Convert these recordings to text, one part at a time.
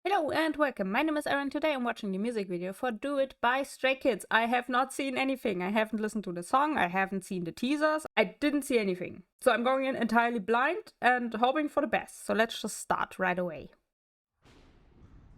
Hello and welcome. My name is Aaron. Today I'm watching the music video for Do It by Stray Kids. I have not seen anything. I haven't listened to the song. I haven't seen the teasers. I didn't see anything. So I'm going in entirely blind and hoping for the best. So let's just start right away.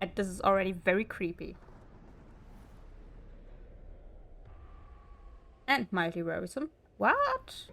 And this is already very creepy. And mildly worrisome. What?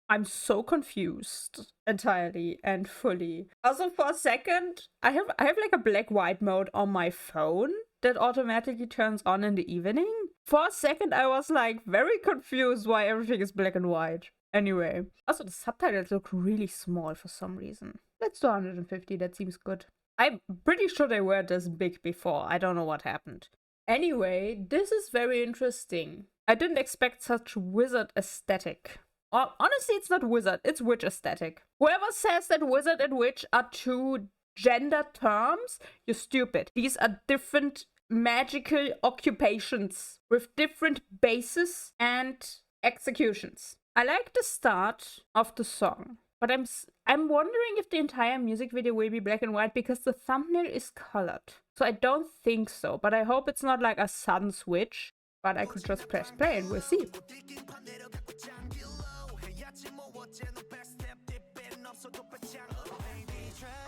I'm so confused entirely and fully. Also, for a second, I have like a black-white mode on my phone that automatically turns on in the evening. For a second, I was like very confused why everything is black and white. Anyway, also the subtitles look really small for some reason. Let's do 150, that seems good. I'm pretty sure they were this big before. I don't know what happened. Anyway, this is very interesting. I didn't expect such wizard aesthetic. Honestly, it's not wizard, it's witch aesthetic. Whoever says that wizard and witch are two gender terms, you're stupid. These are different magical occupations with different bases and executions. I like the start of the song, but I'm wondering if the entire music video will be black and white because the thumbnail is colored. So I don't think so, but I hope it's not like a sudden switch. But I could just press play and we'll see.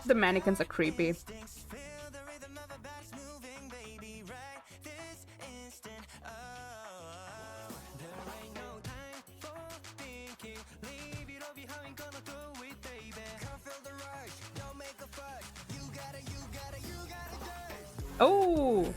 The mannequins are creepy. Oh!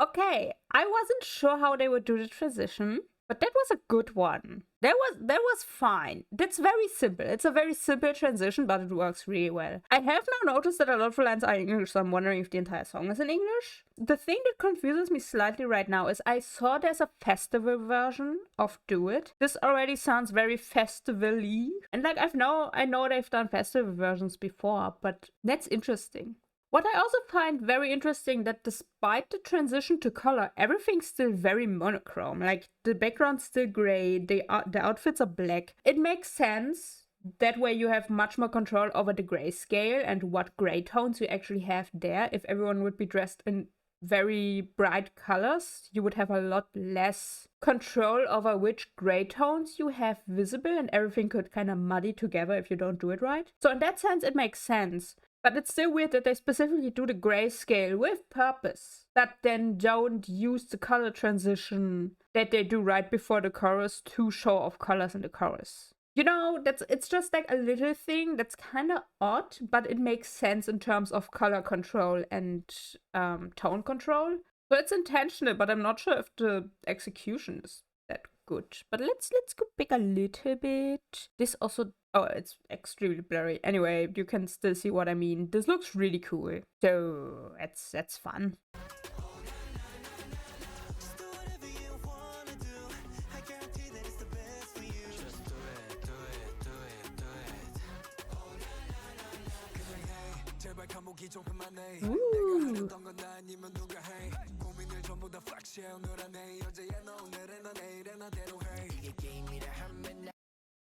Okay, I wasn't sure how they would do the transition, but that was a good one. That was fine. That's very simple. It's a very simple transition, but it works really well. I have now noticed that a lot of lines are in English, so I'm wondering if the entire song is in English. The thing that confuses me slightly right now is I saw there's a festival version of Do It. This already sounds very festival-y. And like I know they've done festival versions before, but that's interesting. What I also find very interesting that despite the transition to color, everything's still very monochrome. Like the background's still gray, the outfits are black. It makes sense. That way you have much more control over the grayscale and what gray tones you actually have there. If everyone would be dressed in very bright colors, you would have a lot less control over which gray tones you have visible, and everything could kind of muddy together if you don't do it right. So in that sense, it makes sense. But it's still weird that they specifically do the grayscale with purpose, but then don't use the color transition that they do right before the chorus to show off colors in the chorus. You know, it's just like a little thing that's kind of odd, but it makes sense in terms of color control and tone control. So it's intentional, but I'm not sure if the execution is that good. But let's go back a little bit. This also, oh, it's extremely blurry. Anyway, you can still see what I mean. This looks really cool. So that's fun. Ooh.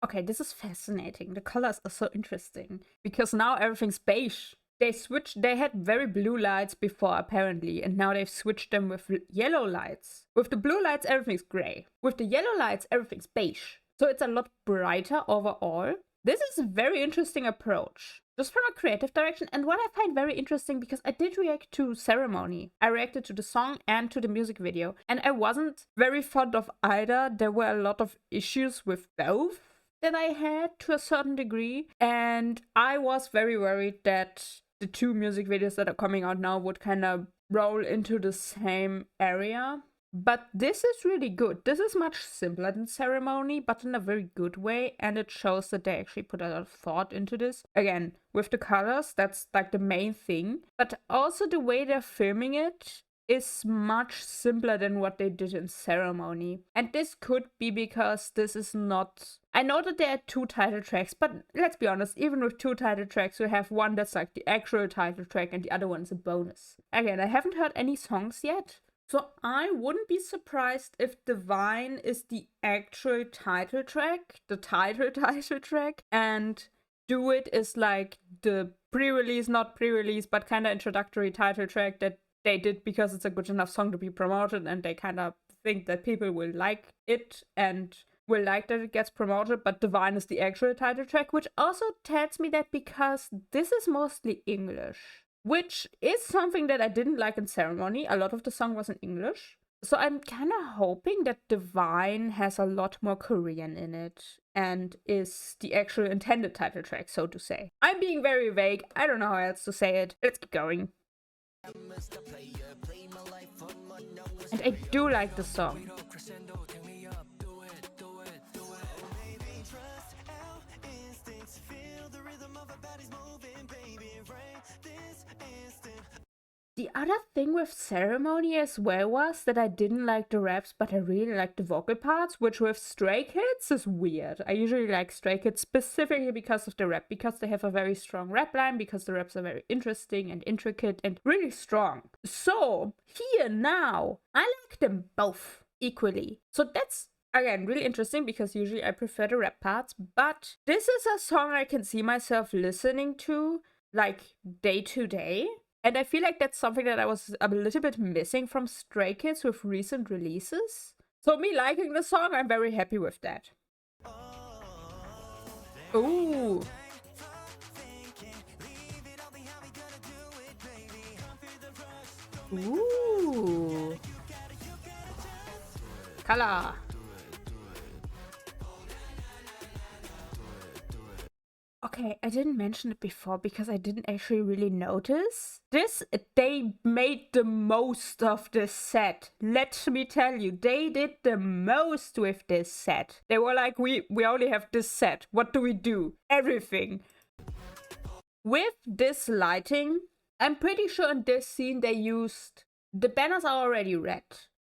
Okay, this is fascinating. The colors are so interesting because now everything's beige. They had very blue lights before apparently, and now they've switched them with yellow lights. With the blue lights, everything's gray. With the yellow lights, everything's beige. So it's a lot brighter overall. This is a very interesting approach, just from a creative direction. And what I find very interesting, because I did react to Ceremony. I reacted to the song and to the music video, and I wasn't very fond of either. There were a lot of issues with both that I had to a certain degree, and I was very worried that the two music videos that are coming out now would kind of roll into the same area. But this is really good. This is much simpler than Ceremony, but in a very good way, and it shows that they actually put a lot of thought into this. Again, with the colors, that's like the main thing, but also the way they're filming it is much simpler than what they did in Ceremony. And this could be because this is not... I know that there are 2 title tracks, but let's be honest, even with 2 title tracks, we have one that's like the actual title track and the other one's a bonus. Again, I haven't heard any songs yet, so I wouldn't be surprised if Divine is the actual title track, the title track, and Do It is like the pre-release, not pre-release, but kind of introductory title track that they did because it's a good enough song to be promoted, and they kind of think that people will like it and will like that it gets promoted, but Divine is the actual title track, which also tells me that because this is mostly English, which is something that I didn't like in Ceremony. A lot of the song was in English. So I'm kind of hoping that Divine has a lot more Korean in it and is the actual intended title track, so to say. I'm being very vague. I don't know how else to say it. Let's keep going. And I do like the song. The other thing with Ceremony as well was that I didn't like the raps, but I really liked the vocal parts, which with Stray Kids is weird. I usually like Stray Kids specifically because of the rap, because they have a very strong rap line, because the raps are very interesting and intricate and really strong. So, here now, I like them both equally. So that's, again, really interesting because usually I prefer the rap parts, but this is a song I can see myself listening to, like, day to day. And I feel like that's something that I was a little bit missing from Stray Kids with recent releases. So me liking the song, I'm very happy with that. Ooh. Ooh. Color. Okay, I didn't mention it before because I didn't actually really notice. They made the most of this set. Let me tell you, they did the most with this set. They were like, we only have this set. What do we do? Everything. With this lighting, I'm pretty sure in this scene they used... The banners are already red.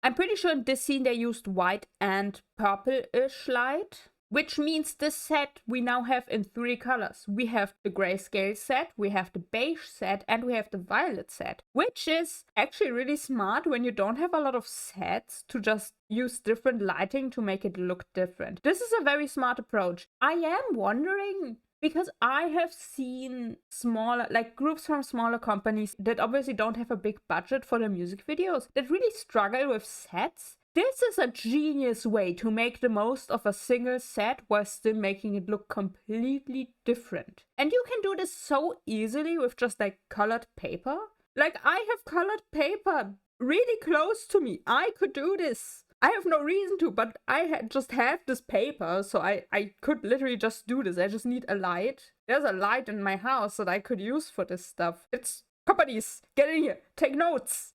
I'm pretty sure in this scene they used white and purple-ish light. Which means this set we now have in 3 colors. We have the grayscale set, we have the beige set, and we have the violet set. Which is actually really smart when you don't have a lot of sets to just use different lighting to make it look different. This is a very smart approach. I am wondering, because I have seen smaller, like groups from smaller companies that obviously don't have a big budget for their music videos that really struggle with sets. This is a genius way to make the most of a single set while still making it look completely different. And you can do this so easily with just like colored paper. Like I have colored paper really close to me. I could do this. I have no reason to, but I just have this paper, so I could literally just do this. I just need a light. There's a light in my house that I could use for this stuff. It's companies, get in here, take notes.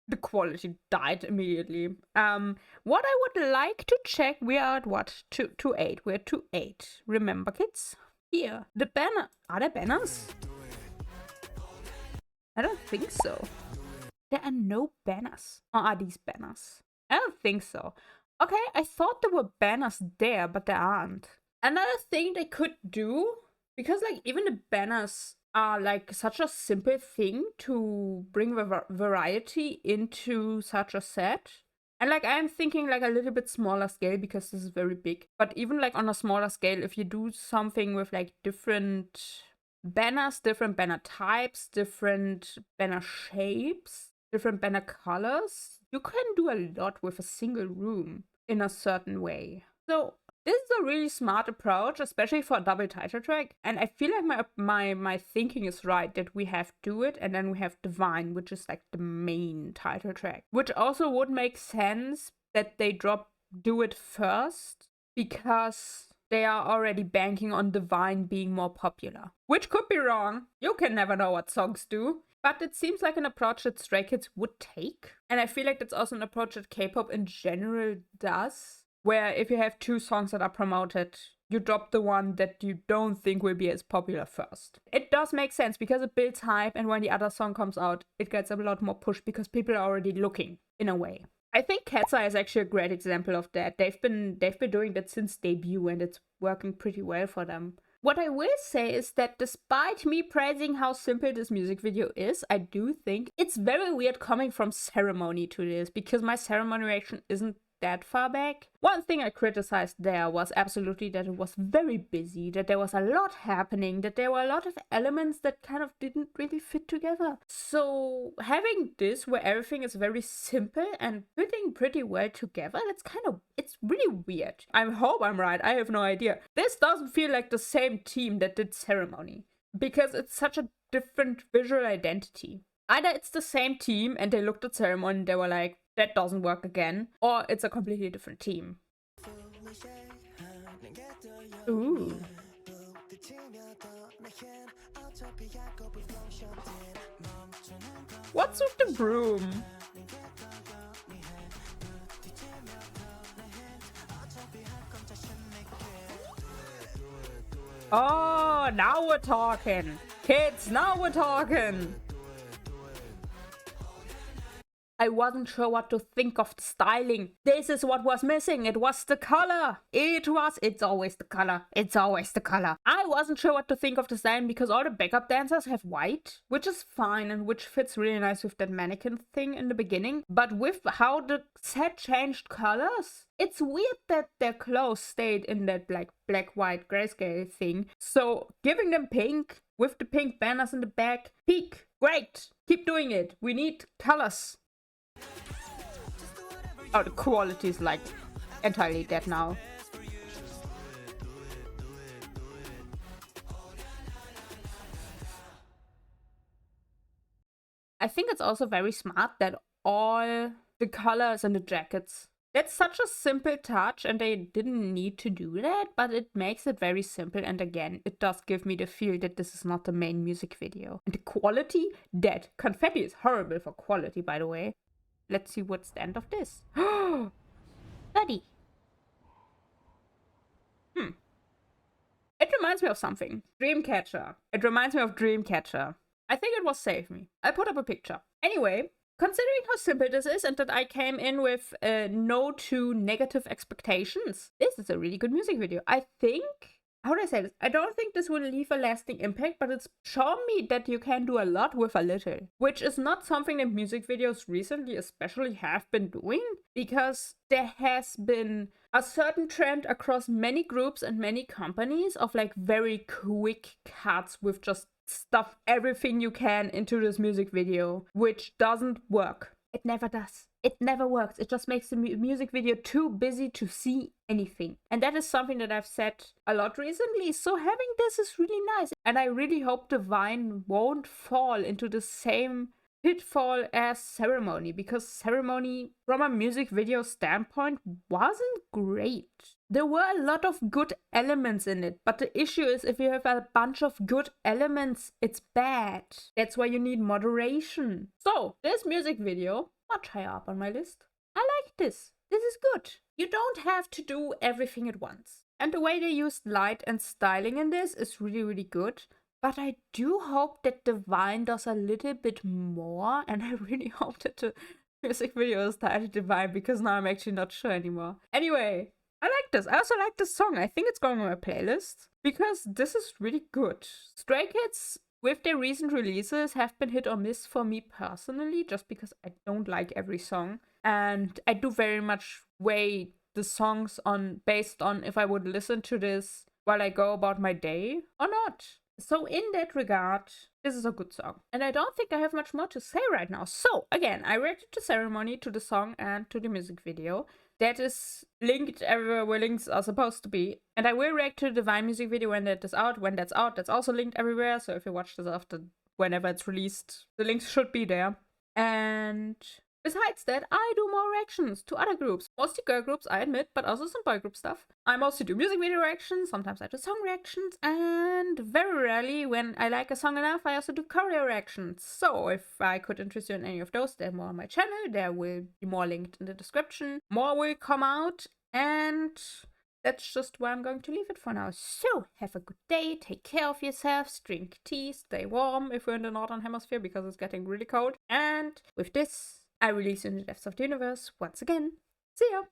The quality died immediately. What I would like to check, we are at what? 2-8. We're 2-8. Remember, kids? Here. The banner. Are there banners? I don't think so. There are no banners. Or are these banners? I don't think so. Okay, I thought there were banners there, but there aren't. Another thing they could do, because like even the banners are like such a simple thing to bring variety into such a set. And like I'm thinking like a little bit smaller scale because this is very big. But even like on a smaller scale, if you do something with like different banners, different banner types, different banner shapes, different banner colors, you can do a lot with a single room in a certain way. So this is a really smart approach, especially for a double title track. And I feel like my thinking is right, that we have Do It and then we have Divine, which is like the main title track. Which also would make sense that they drop Do It first, because they are already banking on Divine being more popular. Which could be wrong. You can never know what songs do. But it seems like an approach that Stray Kids would take. And I feel like that's also an approach that K-pop in general does. Where if you have two songs that are promoted, you drop the one that you don't think will be as popular first. It does make sense because it builds hype, and when the other song comes out, it gets a lot more push because people are already looking, in a way. I think Cat's Eye is actually a great example of that. They've been doing that since debut, and it's working pretty well for them. What I will say is that despite me praising how simple this music video is, I do think it's very weird coming from Ceremony to this, because my Ceremony reaction isn't that far back. One thing I criticized there was absolutely that it was very busy, that there was a lot happening, that there were a lot of elements that kind of didn't really fit together. So having this where everything is very simple and fitting pretty well together, it's really weird. I hope I'm right, I have no idea. This doesn't feel like the same team that did Ceremony, because it's such a different visual identity. Either it's the same team and they looked at Ceremony and they were like, that doesn't work again, or it's a completely different team. Ooh. What's with the broom? Oh, now we're talking. Kids, now we're talking. I wasn't sure what to think of the styling. This is what was missing. It was the color. It's always the color. It's always the color. I wasn't sure what to think of the styling because all the backup dancers have white, which is fine and which fits really nice with that mannequin thing in the beginning. But with how the set changed colors, it's weird that their clothes stayed in that like black, white, grayscale thing. So giving them pink with the pink banners in the back, peak. Great. Keep doing it. We need colors. Oh, the quality is like entirely dead now. I think it's also very smart that all the colors and the jackets, that's such a simple touch and they didn't need to do that, but it makes it very simple, and again, it does give me the feel that this is not the main music video. And the quality, dead. Confetti is horrible for quality, by the way. Let's see what's the end of this. 30. It reminds me of something. Dreamcatcher. It reminds me of Dreamcatcher. I think it was Save Me. I put up a picture. Anyway, considering how simple this is and that I came in with no to negative expectations, this is a really good music video. I think... How do I say this? I don't think this will leave a lasting impact, but it's shown me that you can do a lot with a little. Which is not something that music videos recently especially have been doing, because there has been a certain trend across many groups and many companies of like very quick cuts with just stuff everything you can into this music video, which doesn't work. It never does. It never works. It just makes the music video too busy to see anything. And that is something that I've said a lot recently. So having this is really nice. And I really hope the Vine won't fall into the same pitfall as Ceremony, because Ceremony, from a music video standpoint, wasn't great. There were a lot of good elements in it, but the issue is if you have a bunch of good elements, it's bad. That's why you need moderation. So, this music video, much higher up on my list. I like this. This is good. You don't have to do everything at once. And the way they used light and styling in this is really, really good. But I do hope that the Vine does a little bit more, and I really hope that the music video is titled Divine, because now I'm actually not sure anymore. Anyway, I like this. I also like this song. I think it's going on my playlist, because this is really good. Stray Kids, with their recent releases, have been hit or miss for me personally, just because I don't like every song. And I do very much weigh the songs based on if I would listen to this while I go about my day or not. So in that regard, this is a good song. And I don't think I have much more to say right now. So again, I reacted to Ceremony, to the song, and to the music video. That is linked everywhere where links are supposed to be. And I will react to the Divine music video when that is out. When that's out, that's also linked everywhere. So if you watch this after whenever it's released, the links should be there. And Besides that, I do more reactions to other groups. Mostly girl groups, I admit, but also some boy group stuff. I mostly do music video reactions, sometimes I do song reactions, and very rarely, when I like a song enough, I also do choreo reactions. So if I could interest you in any of those, they're more on my channel. There will be more linked in the description. More will come out, and that's just where I'm going to leave it for now. So, have a good day, take care of yourselves, drink tea, stay warm if you're in the Northern Hemisphere because it's getting really cold. And with this, I release you in the depths of the universe once again. See ya!